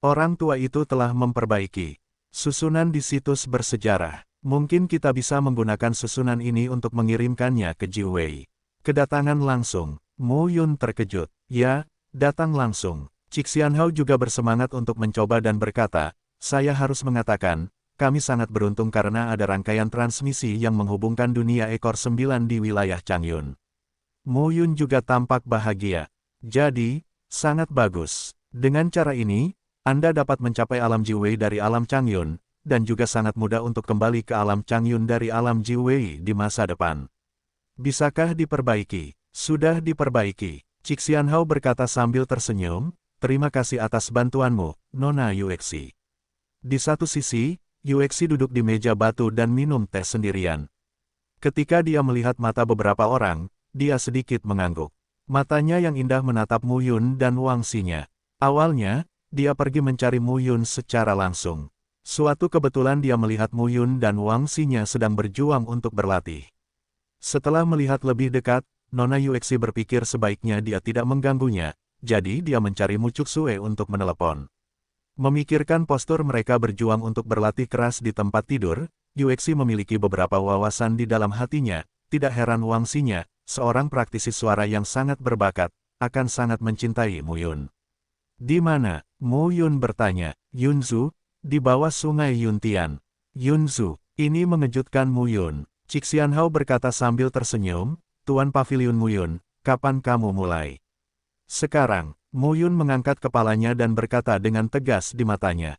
Orang tua itu telah memperbaiki susunan di situs bersejarah. Mungkin kita bisa menggunakan susunan ini untuk mengirimkannya ke Jiwei." Kedatangan langsung. Mu Yun terkejut. "Ya, datang langsung." Cik Xianhao juga bersemangat untuk mencoba dan berkata, "Saya harus mengatakan, kami sangat beruntung karena ada rangkaian transmisi yang menghubungkan dunia ekor 9 di wilayah Changyun." Mu Yun juga tampak bahagia. "Jadi, sangat bagus. Dengan cara ini, Anda dapat mencapai alam Jiwei dari alam Changyun, dan juga sangat mudah untuk kembali ke alam Changyun dari alam Jiwei di masa depan. Bisakah diperbaiki?" "Sudah diperbaiki," Cik Xianhao berkata sambil tersenyum, "Terima kasih atas bantuanmu, Nona Yuexi." Di satu sisi, Yuexi duduk di meja batu dan minum teh sendirian. Ketika dia melihat mata beberapa orang, dia sedikit mengangguk. Matanya yang indah menatap Mu Yun dan Wang Xinya. Awalnya, dia pergi mencari Mu Yun secara langsung. Suatu kebetulan dia melihat Mu Yun dan Wang Xinya sedang berjuang untuk berlatih. Setelah melihat lebih dekat, Nona Yuexi berpikir sebaiknya dia tidak mengganggunya, jadi dia mencari Mu Cuksue untuk menelepon. Memikirkan postur mereka berjuang untuk berlatih keras di tempat tidur, Yuexi memiliki beberapa wawasan di dalam hatinya, tidak heran Wang Xinya, seorang praktisi suara yang sangat berbakat, akan sangat mencintai Mu Yun. "Di mana?" Mu Yun bertanya. "Yunzu, di bawah sungai Yuntian." "Yunzu." Ini mengejutkan Mu Yun. Cik Xianhao berkata sambil tersenyum, "Tuan Paviliun Mu Yun, kapan kamu mulai?" Sekarang, Mu Yun mengangkat kepalanya dan berkata dengan tegas di matanya,